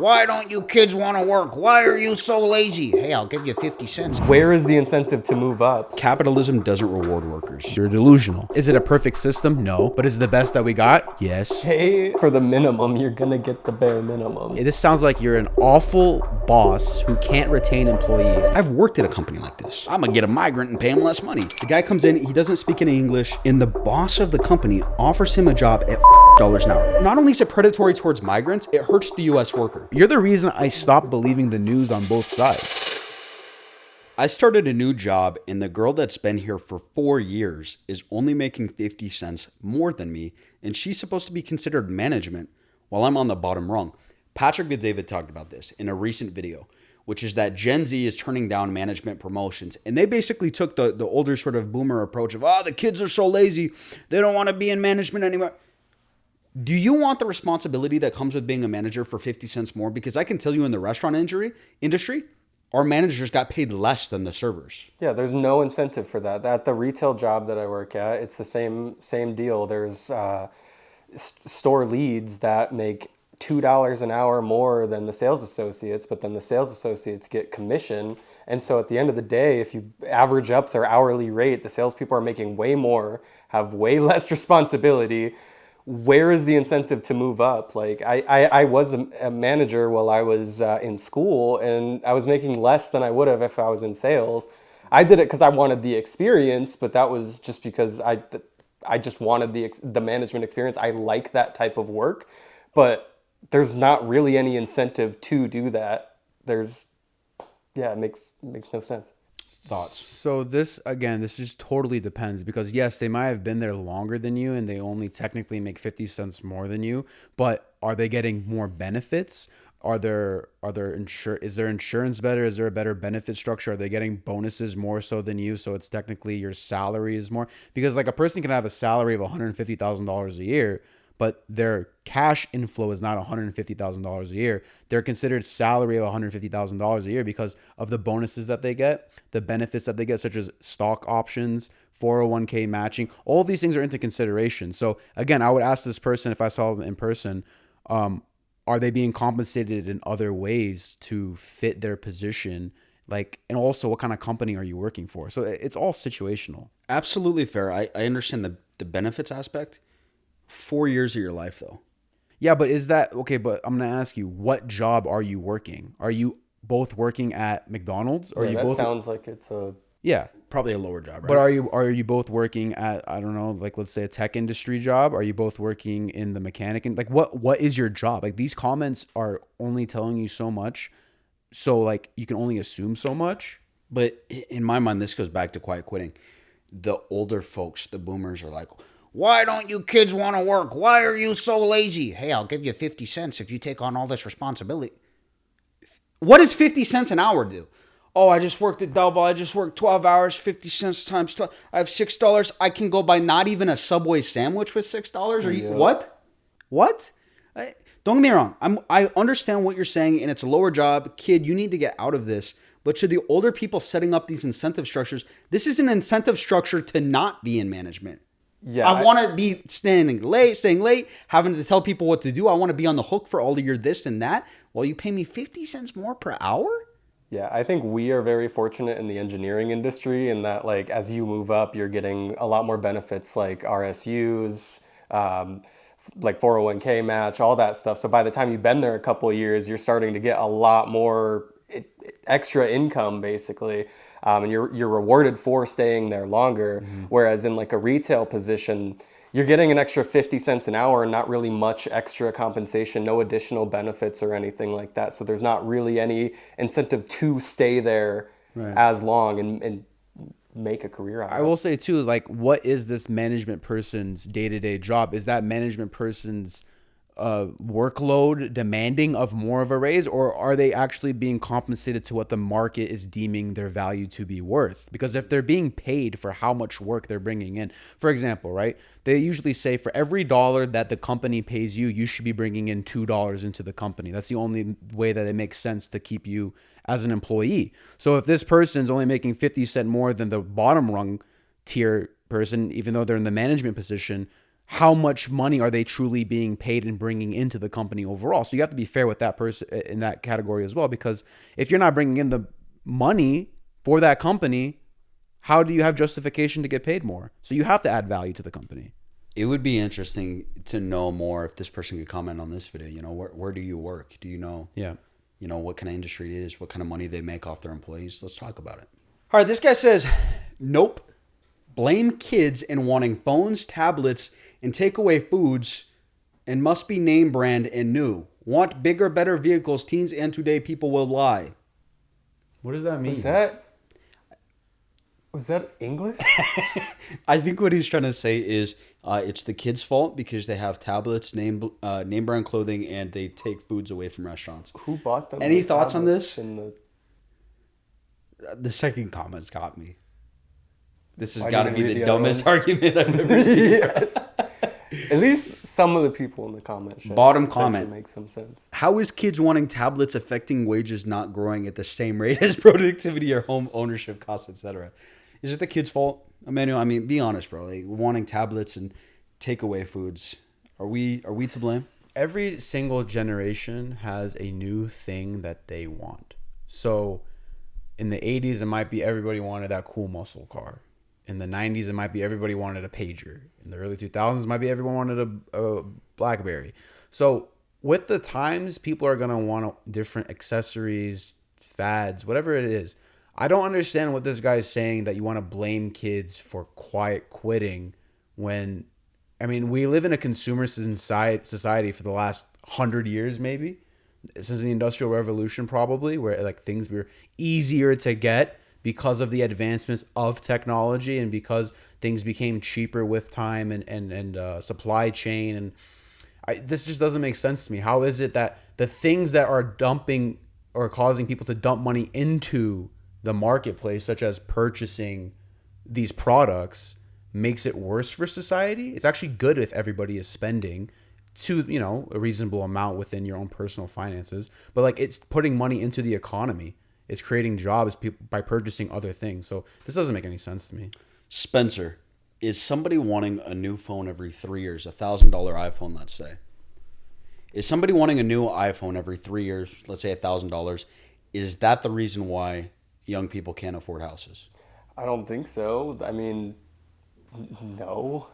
Why don't you kids want to work? Why are you so lazy? Hey, I'll give you 50 cents. Where is the incentive to move up? Capitalism doesn't reward workers. You're delusional. Is it a perfect system? No. But is it the best that we got? Yes. Pay for the minimum, you're gonna get the bare minimum. This sounds like you're an awful boss who can't retain employees. I've worked at a company like this. I'm gonna get a migrant and pay him less money. The guy comes in, he doesn't speak any English, and the boss of the company offers him a job at $dollars an hour. Not only is it predatory towards migrants, it hurts the US worker. You're the reason I stopped believing the news on both sides. I started a new job, and the girl that's been here for 4 years is only making 50 cents more than me, and she's supposed to be considered management while I'm on the bottom rung. Patrick Bet-David talked about this in a recent video, which is that Gen Z is turning down management promotions. And they basically took the older sort of boomer approach of, the kids are so lazy, they don't want to be in management anymore. Do you want the responsibility that comes with being a manager for 50 cents more? Because I can tell you in the restaurant industry, our managers got paid less than the servers. Yeah, there's no incentive for that. At the retail job that I work at, it's the same deal. There's store leads that make $2 an hour more than the sales associates, but then the sales associates get commission. And so at the end of the day, if you average up their hourly rate, the salespeople are making way more, have way less responsibility. Where is the incentive to move up? Like I was a manager while I was in school, and I was making less than I would have if I was in sales. I did it because I wanted the experience, but that was just because I just wanted the management experience. I like that type of work, but there's not really any incentive to do that. It makes no sense. Thoughts? So this just totally depends, because yes, they might have been there longer than you and they only technically make 50 cents more than you, but are they getting more benefits? Is there insurance better? Is there a better benefit structure? Are they getting bonuses more so than you? So it's technically your salary is more, because like a person can have a salary of $150,000 a year, but their cash inflow is not $150,000 a year. They're considered salary of $150,000 a year because of the bonuses that they get, the benefits that they get, such as stock options, 401k matching. All these things are into consideration. So again, I would ask this person, if I saw them in person, are they being compensated in other ways to fit their position? Like, and also what kind of company are you working for? So it's all situational. Absolutely fair. I understand the benefits aspect. 4 years of your life, though. Yeah, but is that okay? But I'm gonna ask you, what job are you working? Are you both working at McDonald's? Or Yeah, are you that both? sounds like it's a Yeah, Probably a lower job, right? but are you both working at, I don't know, like let's say a tech industry job? Are you both working in the mechanic? And like, what is your job? Like, these comments are only telling you so much, so like you can only assume so much. But in my mind, this goes back to quiet quitting. The older folks, the boomers, are like, why don't you kids want to work? Why are you so lazy? Hey, I'll give you 50 cents if you take on all this responsibility. What does 50 cents an hour do? Oh, I just worked a double. I just worked 12 hours, 50 cents times 12. I have $6. I can go buy not even a Subway sandwich with $6? Or what? What? Don't get me wrong. I understand what you're saying, and it's a lower job. Kid, you need to get out of this. But to the older people setting up these incentive structures, this is an incentive structure to not be in management. Yeah, I want to be staying late, having to tell people what to do. I want to be on the hook for all of your this and that. Well, you pay me 50 cents more per hour? Yeah, I think we are very fortunate in the engineering industry in that, like, as you move up, you're getting a lot more benefits like RSUs, like 401k match, all that stuff. So by the time you've been there a couple of years, you're starting to get a lot more extra income, basically. And you're rewarded for staying there longer. Mm-hmm. Whereas in like a retail position, you're getting an extra 50 cents an hour and not really much extra compensation, no additional benefits or anything like that. So there's not really any incentive to stay there as long and make a career out of it. I will say too, like, what is this management person's day-to-day job? Is that management person's workload demanding of more of a raise, or are they actually being compensated to what the market is deeming their value to be worth? Because if they're being paid for how much work they're bringing in, for example, right, they usually say for every dollar that the company pays you, you should be bringing in $2 into the company. That's the only way that it makes sense to keep you as an employee. So if this person's only making 50 cents more than the bottom rung tier person, even though they're in the management position, how much money are they truly being paid and bringing into the company overall. So you have to be fair with that person in that category as well, because if you're not bringing in the money for that company, how do you have justification to get paid more? So you have to add value to the company. It would be interesting to know more if this person could comment on this video. You know, where do you work? Do you know? Yeah. You know, what kind of industry it is, what kind of money they make off their employees. Let's talk about it. All right, this guy says, nope. Blame kids in wanting phones, tablets, and takeaway foods, and must be name brand and new. Want bigger, better vehicles. Teens and today people will lie. What does that mean? Was that English? I think what he's trying to say is it's the kids' fault because they have tablets, name brand clothing, and they take foods away from restaurants. Who bought them? Any thoughts on this? The The second comment's got me. This has Why got to didn't be you the read the other dumbest ones? argument I've ever seen. Yes. At least some of the people in the comments. Bottom comment. Makes some sense. How is kids wanting tablets affecting wages not growing at the same rate as productivity or home ownership costs, etc.? Is it the kids' fault, Emmanuel? I mean, be honest, bro. Like, wanting tablets and takeaway foods, are we to blame? Every single generation has a new thing that they want. So in the 80s, it might be everybody wanted that cool muscle car. In the 90s, it might be everybody wanted a pager. In the early 2000s, it might be everyone wanted a BlackBerry. So with the times, people are going to want different accessories, fads, whatever it is. I don't understand what this guy's saying, that you want to blame kids for quiet quitting when, I mean, we live in a consumer society for the last 100 years, maybe, since the Industrial Revolution, probably, where like things were easier to get because of the advancements of technology and because things became cheaper with time and supply chain. And this just doesn't make sense to me. How is it that the things that are dumping or causing people to dump money into the marketplace, such as purchasing these products, makes it worse for society? It's actually good if everybody is spending to, you know, a reasonable amount within your own personal finances, but like it's putting money into the economy. It's creating jobs by purchasing other things. So this doesn't make any sense to me. Spencer, is somebody wanting a new phone every 3 years, $1,000 iPhone, let's say? Is somebody wanting a new iPhone every 3 years, let's say $1,000? Is that the reason why young people can't afford houses? I don't think so. I mean, no.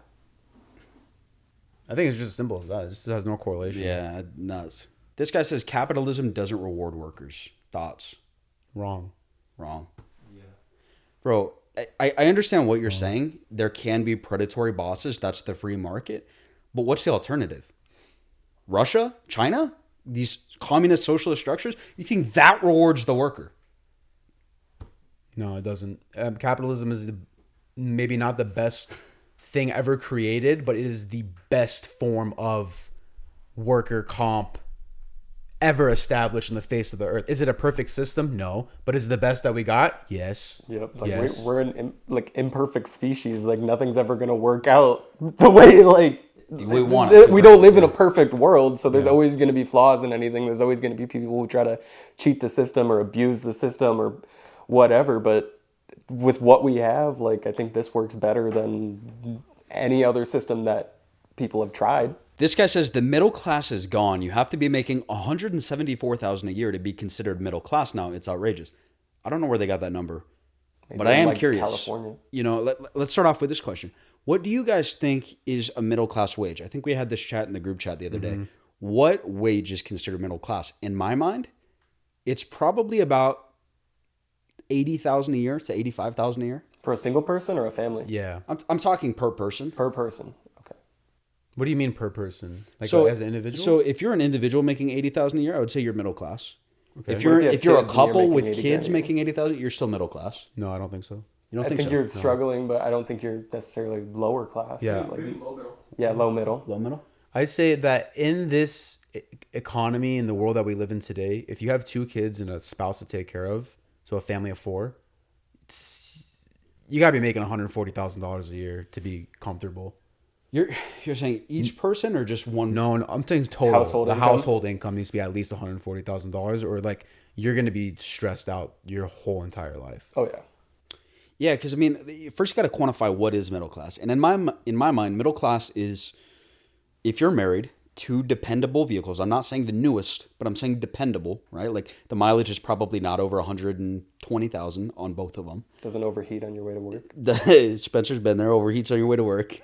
I think it's just as simple as that. It just has no correlation. Yeah, nuts. This guy says capitalism doesn't reward workers. Thoughts? Wrong. Yeah. Bro, I understand what you're saying. There can be predatory bosses. That's the free market. But what's the alternative? Russia? China? These communist socialist structures? You think that rewards the worker? No, it doesn't. Capitalism is maybe not the best thing ever created, but it is the best form of worker comp ever established in the face of the earth. Is it a perfect system? No. But is it the best that we got? Yes. Yep. Like yes. we're an imperfect species. Like nothing's ever gonna work out the way we want it. We don't live in a perfect world, so there's always gonna be flaws in anything. There's always gonna be people who try to cheat the system or abuse the system or whatever. But with what we have, like I think this works better than any other system that people have tried. This guy says the middle class is gone. You have to be making $174,000 a year to be considered middle class now. It's outrageous. I don't know where they got that number, but I am curious. California. You know, let's start off with this question. What do you guys think is a middle class wage? I think we had this chat in the group chat the other day. What wage is considered middle class? In my mind, it's probably about $80,000 a year to $85,000 a year. For a single person or a family? Yeah. I'm talking per person. Per person. Okay. What do you mean per person? Like So as an individual? So if you're an individual making $80,000 a year, I would say you're middle class. Okay. If you're a kids and you're couple making with 80 kids grand a making $80,000, you're still middle class. No, I don't think so. You don't I think so? you're struggling, but I don't think you're necessarily lower class. Yeah. Like, yeah, low middle. Low middle? I'd say that in this economy, in the world that we live in today, if you have 2 kids and a spouse to take care of, so a family of 4, you gotta be making $140,000 a year to be comfortable. You're saying each person or just one? No, I'm saying total. Household income? Household income needs to be at least $140,000, or like you're gonna be stressed out your whole entire life. Oh yeah. Yeah, because I mean, first you got to quantify what is middle class, and in my mind, middle class is if you're married, 2 dependable vehicles. I'm not saying the newest, but I'm saying dependable, right? Like the mileage is probably not over 120,000 on both of them. Doesn't overheat on your way to work Spencer's been there, overheats on your way to work.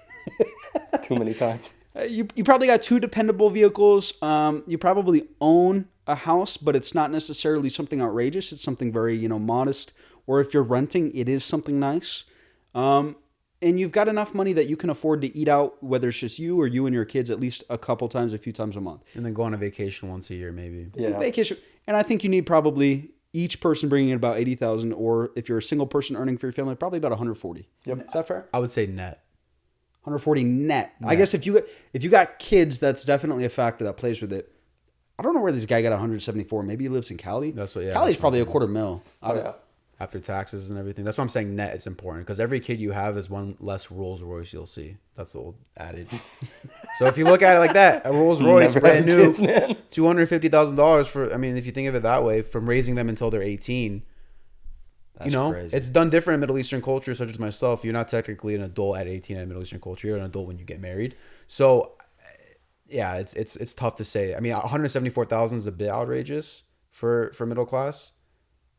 too many times. You probably got 2 dependable vehicles. You probably own a house, but it's not necessarily something outrageous. It's something very, modest. Or if you're renting, it is something nice. And you've got enough money that you can afford to eat out, whether it's just you or you and your kids, at least a few times a month. And then go on a vacation once a year, maybe. Yeah. Vacation. And I think you need probably each person bringing in about 80,000, or if you're a single person earning for your family, probably about 140. Yep. Is that fair? I would say net. 140 net. I guess if you got kids, that's definitely a factor that plays with it. I don't know where this guy got 174. Maybe he lives in Cali. Cali's probably a $250,000. Oh, yeah. After taxes and everything. That's why I'm saying net it's important, because every kid you have is one less Rolls Royce you'll see. That's the old adage. So if you look at it like that, a Rolls Royce brand new, $250,000 for, if you think of it that way, from raising them until they're 18, That's crazy. It's done different in Middle Eastern culture, such as myself. You're not technically an adult at 18 in Middle Eastern culture. You're an adult when you get married. So yeah, it's tough to say. 174,000 is a bit outrageous for middle class,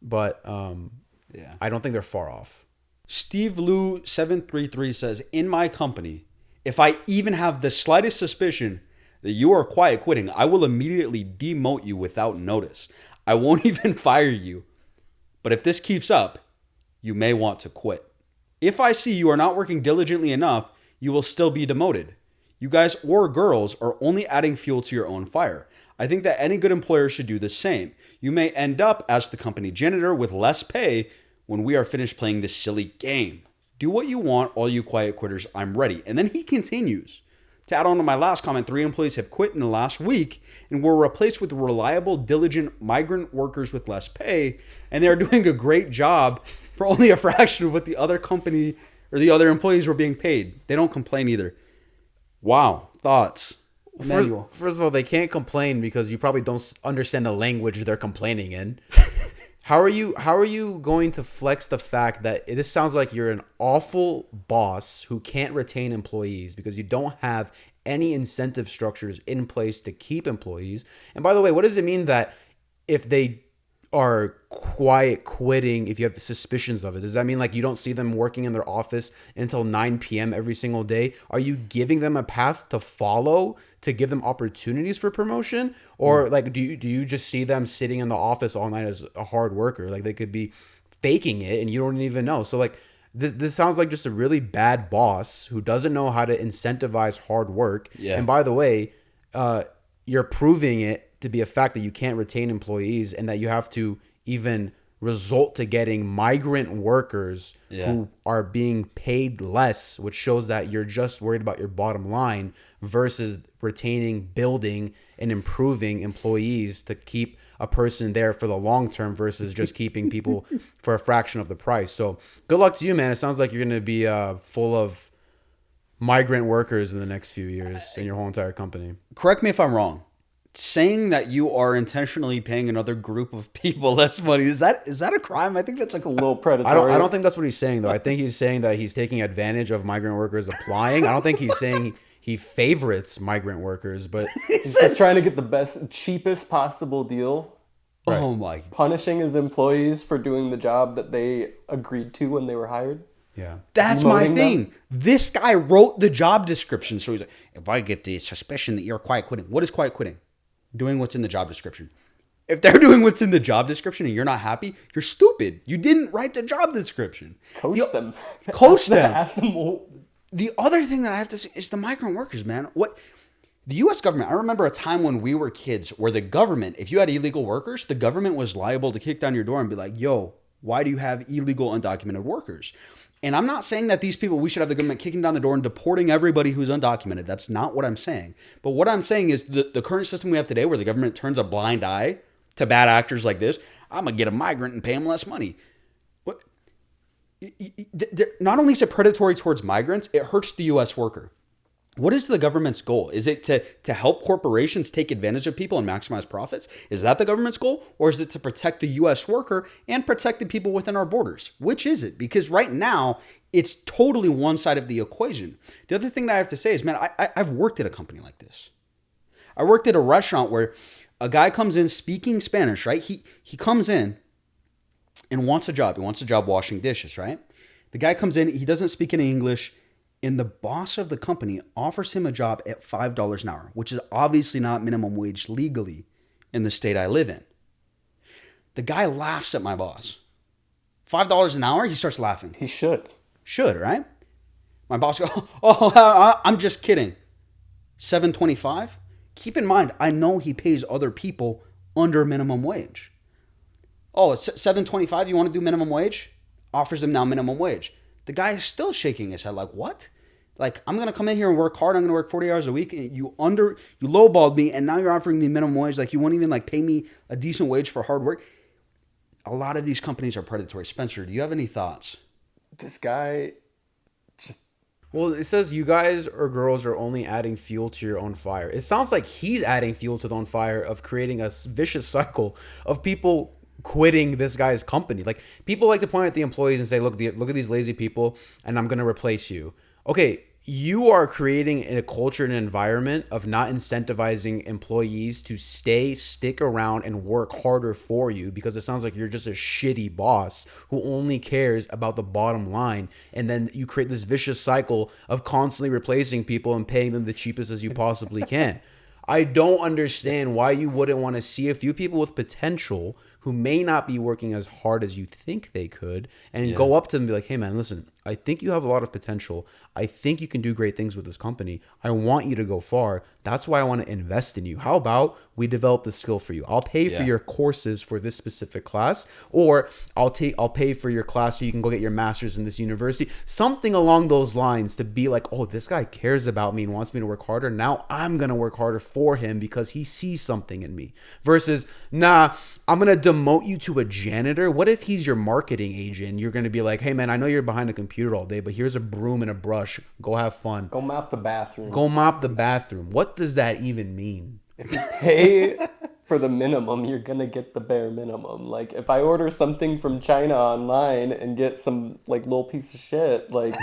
but yeah, I don't think they're far off. Steve Lou 733 says, in my company, if I even have the slightest suspicion that you are quiet quitting, I will immediately demote you without notice. I won't even fire you. But if this keeps up, you may want to quit. If I see you are not working diligently enough, you will still be demoted. You guys or girls are only adding fuel to your own fire. I think that any good employer should do the same. You may end up as the company janitor with less pay when we are finished playing this silly game. Do what you want, all you quiet quitters. I'm ready. And then he continues. To add on to my last comment, 3 employees have quit in the last week and were replaced with reliable, diligent migrant workers with less pay. And they are doing a great job for only a fraction of what the other company or the other employees were being paid. They don't complain either. Wow. Thoughts? First of all, they can't complain because you probably don't understand the language they're complaining in. How are you going to flex the fact that this sounds like you're an awful boss who can't retain employees because you don't have any incentive structures in place to keep employees? And by the way, what does it mean that if they are quiet quitting, if you have suspicions of it? Does that mean like you don't see them working in their office until 9 p.m. every single day? Are you giving them a path to follow to give them opportunities for promotion? Or like do you just see them sitting in the office all night as a hard worker? Like they could be faking it and you don't even know. So like this sounds like just a really bad boss who doesn't know how to incentivize hard work. Yeah. And by the way, you're proving it to be a fact that you can't retain employees and that you have to even result to getting migrant workers who are being paid less, which shows that you're just worried about your bottom line versus retaining, building, and improving employees to keep a person there for the long term versus just keeping people for a fraction of the price. So good luck to you, man. It sounds like you're going to be full of migrant workers in the next few years in your whole entire company. Correct me if I'm wrong. Saying that you are intentionally paying another group of people less money, is that a crime? I think that's like a little predatory. I don't think that's what he's saying though. I think he's saying that he's taking advantage of migrant workers applying. I don't think he's saying he favorites migrant workers, but he's just trying to get the cheapest possible deal. Right. Oh my! Punishing his employees for doing the job that they agreed to when they were hired. Yeah. That's my thing. This guy wrote the job description. So he's like, if I get the suspicion that you're quiet quitting, what is quiet quitting? Doing what's in the job description. If they're doing what's in the job description and you're not happy, you're stupid. You didn't write the job description. Coach them. Ask them. The other thing that I have to say is the migrant workers, man. What the U.S. government, I remember a time when we were kids where the government, if you had illegal workers, the government was liable to kick down your door and be like, yo, why do you have illegal undocumented workers? And I'm not saying that these people, we should have the government kicking down the door and deporting everybody who's undocumented. That's not what I'm saying. But what I'm saying is the current system we have today where the government turns a blind eye to bad actors like this, I'm going to get a migrant and pay him less money. What? Not only is it predatory towards migrants, it hurts the U.S. worker. What is the government's goal? Is it to help corporations take advantage of people and maximize profits? Is that the government's goal? Or is it to protect the US worker and protect the people within our borders? Which is it? Because right now, it's totally one side of the equation. The other thing that I have to say is, man, I've worked at a company like this. I worked at a restaurant where a guy comes in speaking Spanish, right? He comes in and wants a job. He wants a job washing dishes, right? The guy comes in, he doesn't speak any English, and the boss of the company offers him a job at $5 an hour, which is obviously not minimum wage legally in the state I live in. The guy laughs at my boss. $5 an hour? He starts laughing. He should. Should, right? My boss goes, oh, I'm just kidding. $7.25? Keep in mind, I know he pays other people under minimum wage. Oh, it's $7.25. You want to do minimum wage? Offers him now minimum wage. The guy is still shaking his head like, what? Like, I'm going to come in here and work hard. I'm going to work 40 hours a week. And you lowballed me, and now you're offering me minimum wage. Like, you won't even like pay me a decent wage for hard work. A lot of these companies are predatory. Spencer, do you have any thoughts? This guy just... Well, it says you guys or girls are only adding fuel to your own fire. It sounds like he's adding fuel to the own fire of creating a vicious cycle of people quitting this guy's company. Like, people like to point at the employees and say, look at these lazy people, and I'm going to replace you. Okay, you are creating a culture and an environment of not incentivizing employees to stick around and work harder for you, because it sounds like you're just a shitty boss who only cares about the bottom line. And then you create this vicious cycle of constantly replacing people and paying them the cheapest as you possibly can. I don't understand why you wouldn't want to see a few people with potential who may not be working as hard as you think they could, and go up to them and be like, hey man, listen, I think you have a lot of potential. I think you can do great things with this company. I want you to go far. That's why I want to invest in you. How about we develop the skill for you? I'll pay for your courses for this specific class, or I'll pay for your class so you can go get your master's in this university. Something along those lines, to be like, oh, this guy cares about me and wants me to work harder. Now I'm going to work harder for him because he sees something in me. Versus, nah, I'm going to demote you to a janitor. What if he's your marketing agent? You're going to be like, hey man, I know you're behind a computer all day, but here's a broom and a brush. Go have fun. Go mop the bathroom. Go mop the bathroom. What does that even mean? If you pay for the minimum, you're going to get the bare minimum. Like, if I order something from China online and get some, like, little piece of shit, like,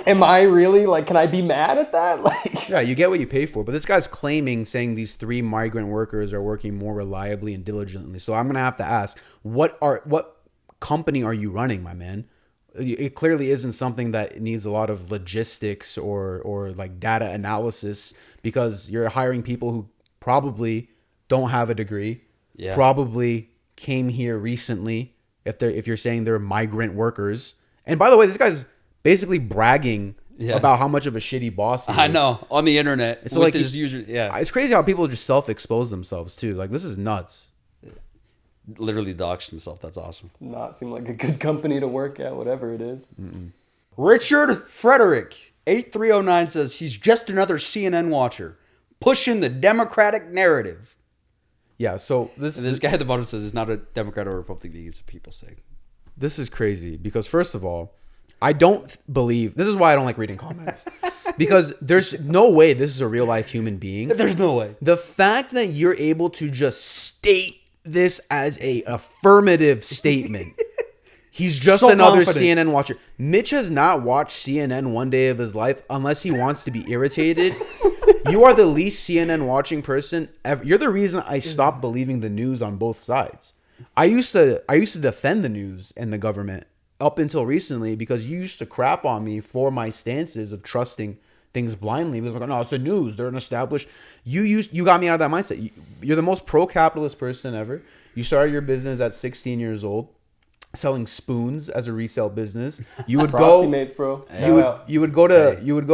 am I really, like, can I be mad at that? Like, yeah, you get what you pay for. But this guy's saying these 3 migrant workers are working more reliably and diligently. So I'm going to have to ask, what company are you running, my man? It clearly isn't something that needs a lot of logistics or like data analysis, because you're hiring people who probably don't have a degree, probably came here recently. If you're saying they're migrant workers, and by the way, this guy's basically bragging about how much of a shitty boss he is. I know, on the internet. So like it's crazy how people just self-expose themselves too. Like, this is nuts. Literally doxed himself. That's awesome. not seem like a good company to work at, whatever it is. Richard Frederick 8309 says he's just another CNN watcher pushing the Democratic narrative. Yeah, so This guy at the bottom says it's not a Democrat or Republican, it's a people's sake. This is crazy because, first of all, I don't believe... This is why I don't like reading comments. Because there's no way this is a real-life human being. There's no way. The fact that you're able to just state this as a affirmative statement. He's just So another confident. CNN watcher. Mitch has not watched CNN one day of his life unless he wants to be irritated. You are the least CNN watching person ever. You're the reason I stopped believing the news on both sides. I used to defend the news and the government up until recently, because you used to crap on me for my stances of trusting things blindly. It was like, no, it's the news. They're an established. You got me out of that mindset. You're the most pro-capitalist person ever. You started your business at 16 years old, selling spoons as a resale business. You would Frosty Mates, bro. You would go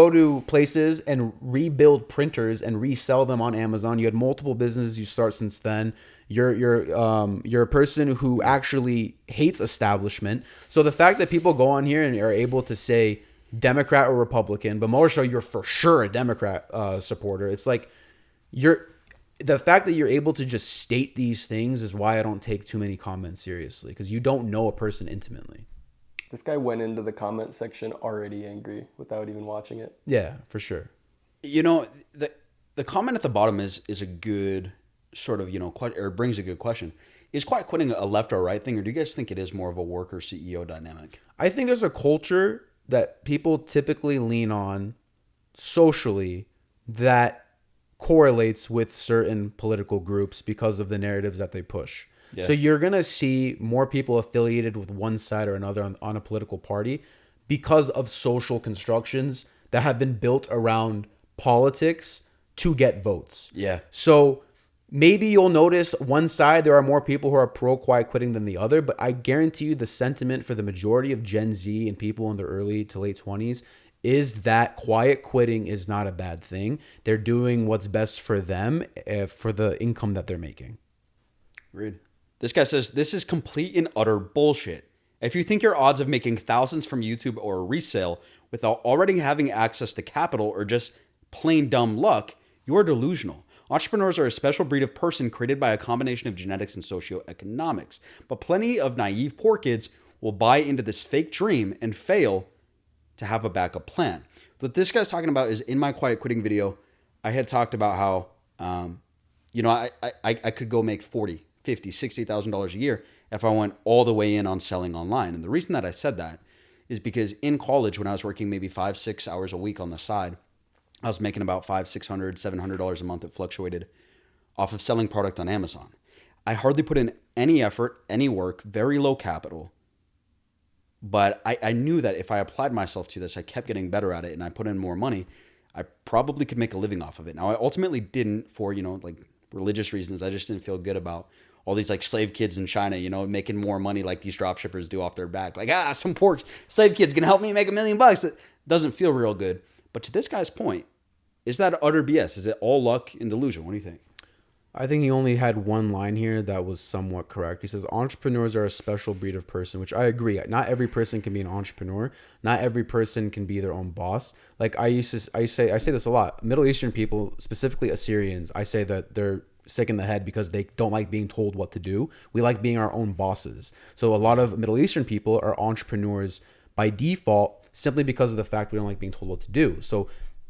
to places and rebuild printers and resell them on Amazon. You had multiple businesses you start since then. You're a person who actually hates establishment. So the fact that people go on here and are able to say Democrat or Republican, but more so you're for sure a Democrat supporter. It's like the fact that you're able to just state these things is why I don't take too many comments seriously, because you don't know a person intimately. This guy went into the comment section already angry without even watching it. Yeah, for sure. You know, the comment at the bottom is a good sort of, or brings a good question. Is quiet quitting a left or right thing, or do you guys think it is more of a worker CEO dynamic? I think there's a culture that people typically lean on socially that correlates with certain political groups because of the narratives that they push. Yeah. So you're going to see more people affiliated with one side or another on a political party because of social constructions that have been built around politics to get votes. Yeah. So maybe you'll notice one side there are more people who are pro quiet quitting than the other, but I guarantee you the sentiment for the majority of Gen Z and people in their early to late 20s is that quiet quitting is not a bad thing. They're doing what's best for them for the income that they're making. Read. This guy says, this is complete and utter bullshit. If you think your odds of making thousands from YouTube or a resale without already having access to capital or just plain dumb luck, you are delusional. Entrepreneurs are a special breed of person created by a combination of genetics and socioeconomics. But plenty of naive poor kids will buy into this fake dream and fail to have a backup plan. What this guy's talking about is in my quiet quitting video, I had talked about how, I could go make $40,000, $50,000, $60,000 a year if I went all the way in on selling online. And the reason that I said that is because in college, when I was working maybe 5-6 hours a week on the side, I was making about $500, $600, $700 a month. It fluctuated off of selling product on Amazon. I hardly put in any effort, any work, very low capital. But I knew that if I applied myself to this, I kept getting better at it and I put in more money, I probably could make a living off of it. Now, I ultimately didn't for, religious reasons. I just didn't feel good about all these slave kids in China, making more money like these drop shippers do off their back. Some poor slave kid's gonna help me make $1 million. It doesn't feel real good. But to this guy's point, is that utter BS? Is it all luck and delusion? What do you think? I think he only had one line here that was somewhat correct. He says entrepreneurs are a special breed of person, which I agree. Not every person can be an entrepreneur. Not every person can be their own boss. I say this a lot. Middle Eastern people, specifically Assyrians, I say that they're sick in the head because they don't like being told what to do. We like being our own bosses. So a lot of Middle Eastern people are entrepreneurs by default simply because of the fact we don't like being told what to do. So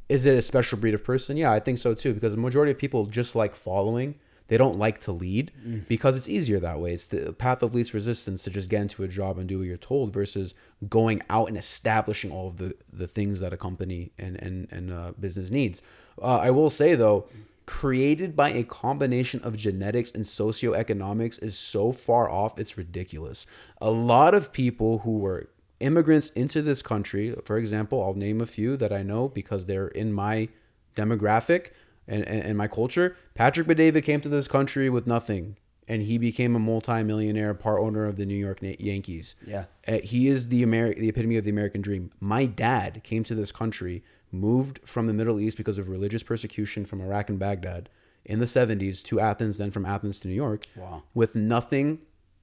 is it a special breed of person? Yeah, I think so too, because the majority of people just like following. They don't like to lead because it's easier that way. It's the path of least resistance to just get into a job and do what you're told versus going out and establishing all of the things that a company and business needs. I will say though, created by a combination of genetics and socioeconomics is so far off, it's ridiculous. A lot of people who were immigrants into this country, for example, I'll name a few that I know because they're in my demographic and my culture. Patrick Bet-David came to this country with nothing, and he became a multi-millionaire, part owner of the New York Yankees. Yeah. He is the epitome of the American dream. My dad came to this country, moved from the Middle East because of religious persecution from Iraq and Baghdad in the 70s to Athens, then from Athens to New York. Wow. With nothing.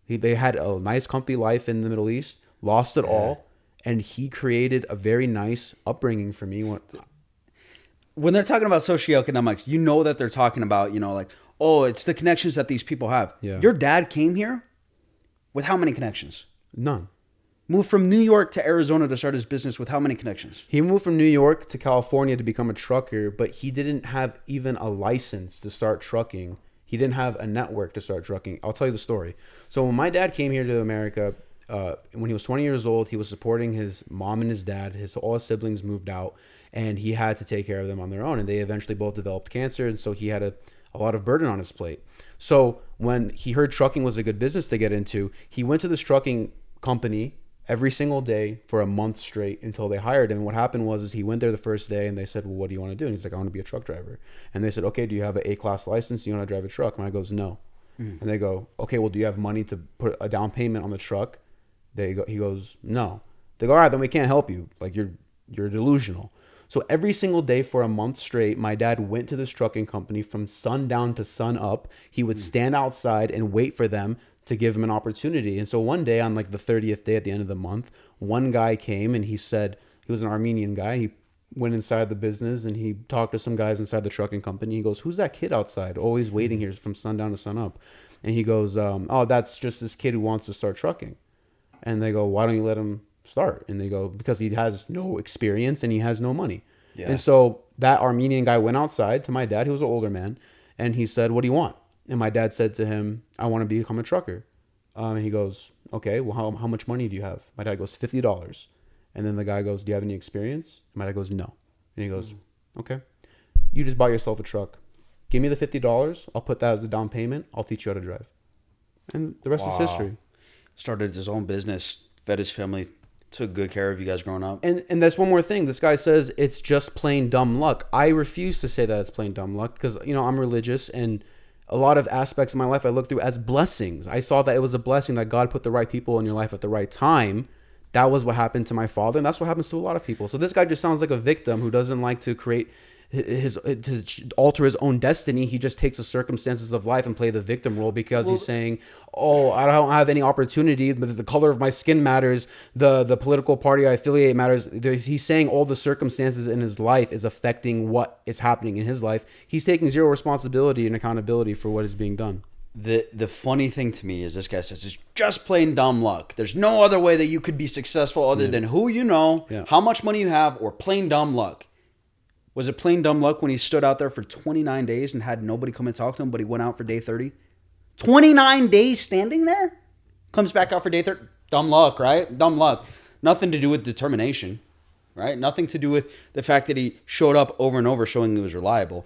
They had a nice, comfy life in the Middle East, lost it all, and he created a very nice upbringing for me. When they're talking about socioeconomics, you know that they're talking about, it's the connections that these people have. Yeah. Your dad came here with how many connections? None. Moved from New York to Arizona to start his business with how many connections? He moved from New York to California to become a trucker, but he didn't have even a license to start trucking. He didn't have a network to start trucking. I'll tell you the story. So when my dad came here to America, when he was 20 years old, he was supporting his mom and his dad. All his siblings moved out, and he had to take care of them on their own. And they eventually both developed cancer, and so he had a lot of burden on his plate. So when he heard trucking was a good business to get into, he went to this trucking company every single day for a month straight until they hired him. And what happened was he went there the first day, and they said, well, what do you want to do? And he's like, I want to be a truck driver. And they said, okay, do you have an A-class license? Do you want to drive a truck? And I goes, no. And they go, okay, well, do you have money to put a down payment on the truck? He goes, no. They go, all right, then we can't help you. You're delusional. So every single day for a month straight, my dad went to this trucking company from sundown to sun up. He would stand outside and wait for them to give him an opportunity. And so one day on the 30th day at the end of the month, one guy came and he said, he was an Armenian guy. He went inside the business and he talked to some guys inside the trucking company. He goes, who's that kid outside always waiting here from sundown to sun up? And he goes, oh, that's just this kid who wants to start trucking. And they go, why don't you let him start? And they go, because he has no experience and he has no money. Yeah. And so that Armenian guy went outside to my dad, who was an older man, and he said, "What do you want?" And my dad said to him, "I want to become a trucker." And he goes, "Okay, well, how much money do you have?" My dad goes, $50. And then the guy goes, "Do you have any experience?" And my dad goes, "No." And he goes, "Okay, you just bought yourself a truck. Give me the $50. I'll put that as a down payment. I'll teach you how to drive." And the rest is history. Started his own business, fed his family, took good care of you guys growing up. And that's one more thing. This guy says it's just plain dumb luck. I refuse to say that it's plain dumb luck because, I'm religious, and a lot of aspects of my life I look through as blessings. I saw that it was a blessing that God put the right people in your life at the right time. That was what happened to my father, and that's what happens to a lot of people. So this guy just sounds like a victim who doesn't like to create to alter his own destiny. He just takes the circumstances of life and play the victim role because he's saying, "Oh, I don't have any opportunity. The color of my skin matters. The political party I affiliate matters." He's saying all the circumstances in his life is affecting what is happening in his life. He's taking zero responsibility and accountability for what is being done. The funny thing to me is this guy says it's just plain dumb luck. There's no other way that you could be successful other than who you know, how much money you have, or plain dumb luck. Was it plain dumb luck when he stood out there for 29 days and had nobody come and talk to him, but he went out for day 30? 29 days standing there? Comes back out for day 30. Dumb luck, right? Dumb luck. Nothing to do with determination, right? Nothing to do with the fact that he showed up over and over showing he was reliable.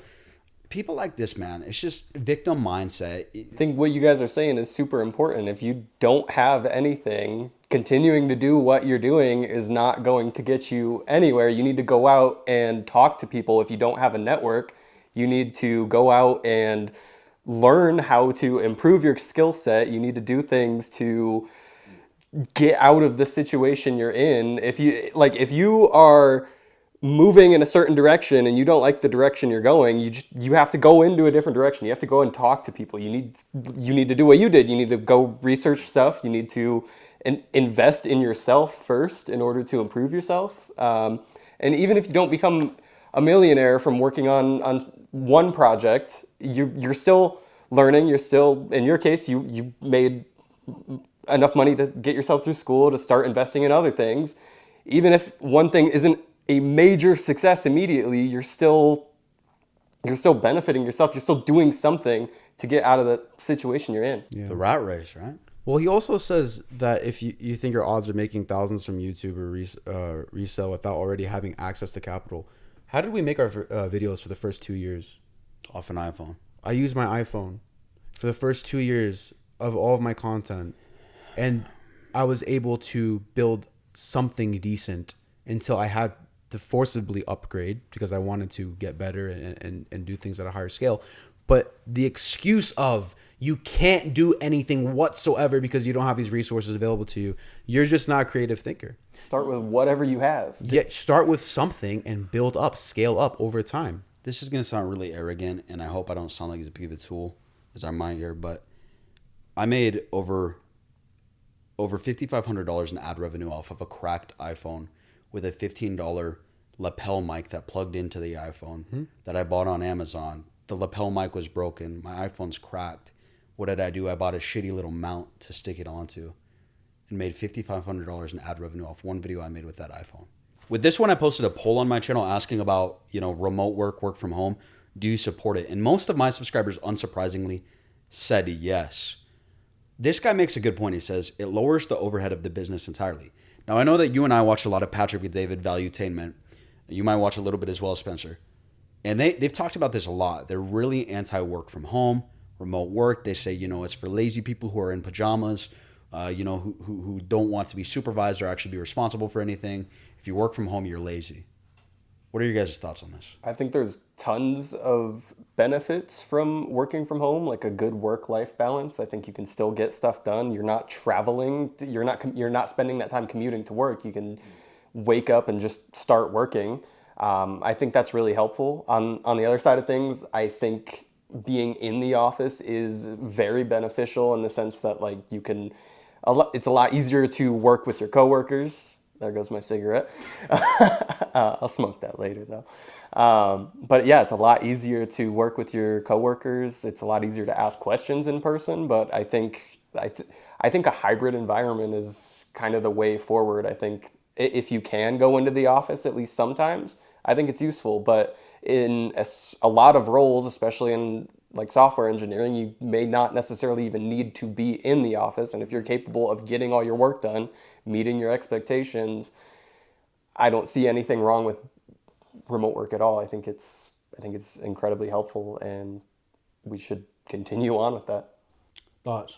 People like this, man, it's just victim mindset. I think what you guys are saying is super important. If you don't have anything, continuing to do what you're doing is not going to get you anywhere. You need to go out and talk to people. If you don't have a network, you need to go out and learn how to improve your skill set. You need to do things to get out of the situation you're in. If you are moving in a certain direction and you don't like the direction you're going, you have to go into a different direction. You have to go and talk to people. You need to do what you did. You need to go research stuff. You need to invest in yourself first in order to improve yourself. And even if you don't become a millionaire from working on one project, you're still learning. You're still, in your case, you made enough money to get yourself through school to start investing in other things. Even if one thing isn't a major success immediately, you're still benefiting yourself. You're still doing something to get out of the situation you're in. The rat race, right? Well, he also says that if you think your odds are making thousands from YouTube or resell without already having access to capital, how did we make our videos for the first 2 years? Off an iPhone. I used my iPhone for the first 2 years of all of my content, and I was able to build something decent until I had to forcibly upgrade because I wanted to get better and do things at a higher scale. But the excuse of you can't do anything whatsoever because you don't have these resources available to you, you're just not a creative thinker. Start with whatever you have. Yeah, start with something and build up, scale up over time. This is going to sound really arrogant, and I hope I don't sound like as big of a tool as I might here, but I made over $5,500 in ad revenue off of a cracked iPhone with a $15 lapel mic that plugged into the iPhone that I bought on Amazon. The lapel mic was broken. My iPhone's cracked. What did I do? I bought a shitty little mount to stick it onto and made $5,500 in ad revenue off one video I made with that iPhone. With this one, I posted a poll on my channel asking about, remote work from home. Do you support it? And most of my subscribers, unsurprisingly, said yes. This guy makes a good point. He says it lowers the overhead of the business entirely. Now, I know that you and I watch a lot of Patrick and David Valuetainment. You might watch a little bit as well, Spencer. And they've talked about this a lot. They're really anti-work from home, remote work. They say, it's for lazy people who are in pajamas, who don't want to be supervised or actually be responsible for anything. If you work from home, you're lazy. What are your guys' thoughts on this? I think there's tons of benefits from working from home, like a good work-life balance. I think you can still get stuff done. You're not traveling. You're not spending that time commuting to work. You can wake up and just start working. I think that's really helpful. On the other side of things, I think being in the office is very beneficial in the sense that it's a lot easier to work with your coworkers. There goes my cigarette. I'll smoke that later though. But yeah, it's a lot easier to work with your coworkers. It's a lot easier to ask questions in person. But I think a hybrid environment is kind of the way forward. I think if you can go into the office at least sometimes, I think it's useful, but in a lot of roles, especially in like software engineering, you may not necessarily even need to be in the office. And if you're capable of getting all your work done, meeting your expectations, I don't see anything wrong with remote work at all. I think it's incredibly helpful, and we should continue on with that. Thoughts?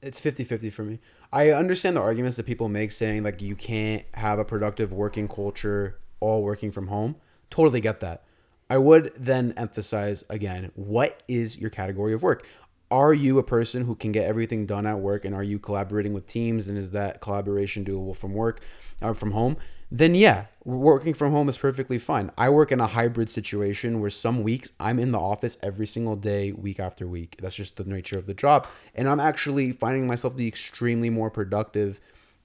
It's 50-50 for me. I understand the arguments that people make saying like you can't have a productive working culture all working from home. Totally get that. I would then emphasize again, what is your category of work? Are you a person who can get everything done at work, and are you collaborating with teams, and is that collaboration doable from work or from home? Then yeah, working from home is perfectly fine. I work in a hybrid situation where some weeks I'm in the office every single day, week after week. That's just the nature of the job. And I'm actually finding myself to be extremely more productive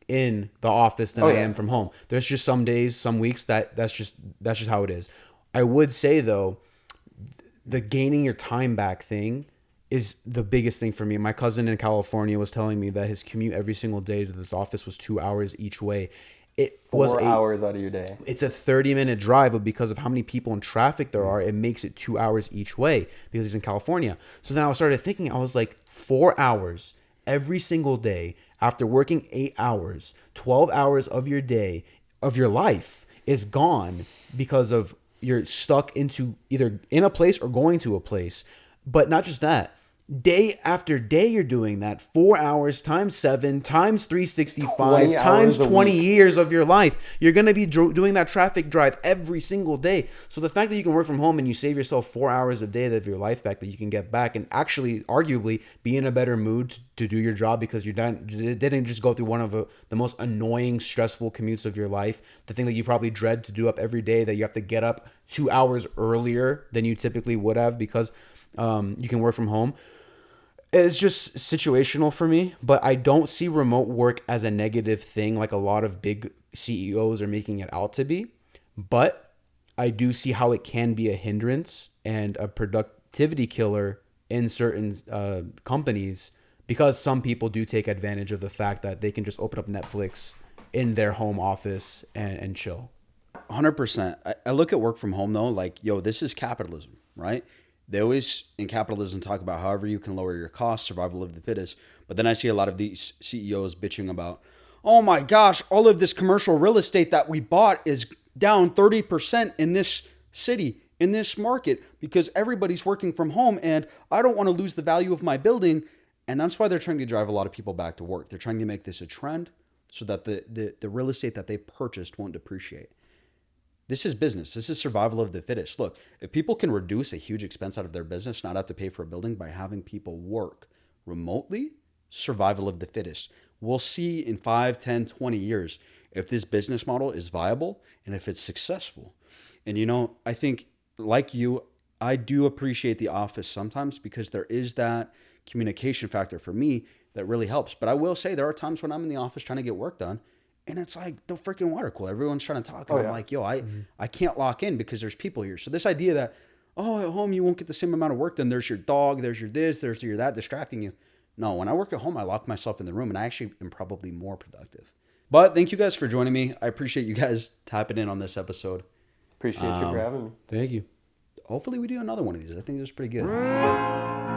in the office than I am from home. There's just some days, some weeks that's just how it is. I would say though, the gaining your time back thing is the biggest thing for me. My cousin in California was telling me that his commute every single day to this office was 2 hours each way. It was 4 hours out of your day. It's a 30-minute drive, but because of how many people in traffic there are, it makes it 2 hours each way because he's in California. So then I started thinking, I was like, 4 hours every single day after working 8 hours, 12 hours of your day, of your life is gone because of you're stuck into either in a place or going to a place. But not just that. Day after day, you're doing that. 4 hours times 7 times 365 times 20 years of your life. You're going to be doing that traffic drive every single day. So the fact that you can work from home and you save yourself 4 hours a day of your life back that you can get back and actually arguably be in a better mood to do your job because you didn't just go through one of the most annoying, stressful commutes of your life. The thing that you probably dread to do up every day, that you have to get up 2 hours earlier than you typically would have because you can work from home. It's just situational for me, but I don't see remote work as a negative thing like a lot of big CEOs are making it out to be. But I do see how it can be a hindrance and a productivity killer in certain companies because some people do take advantage of the fact that they can just open up Netflix in their home office and chill. 100%. I look at work from home though, like, yo, this is capitalism, right? They always, in capitalism, talk about however you can lower your costs, survival of the fittest. But then I see a lot of these CEOs bitching about, oh my gosh, all of this commercial real estate that we bought is down 30% in this city, in this market, because everybody's working from home and I don't want to lose the value of my building. And that's why they're trying to drive a lot of people back to work. They're trying to make this a trend so that the real estate that they purchased won't depreciate. This is business. This is survival of the fittest. Look, if people can reduce a huge expense out of their business, not have to pay for a building by having people work remotely, survival of the fittest. We'll see in 5, 10, 20 years if this business model is viable and if it's successful. And, I think like you, I do appreciate the office sometimes because there is that communication factor for me that really helps. But I will say there are times when I'm in the office trying to get work done, and it's like the freaking water cooler. Everyone's trying to talk. And I'm like, yo, I can't lock in because there's people here. So this idea that, oh, at home you won't get the same amount of work done. There's your dog, there's your this, there's your that distracting you. No, when I work at home, I lock myself in the room and I actually am probably more productive. But thank you guys for joining me. I appreciate you guys tapping in on this episode. Appreciate you for having me. Thank you. Hopefully we do another one of these. I think this is pretty good.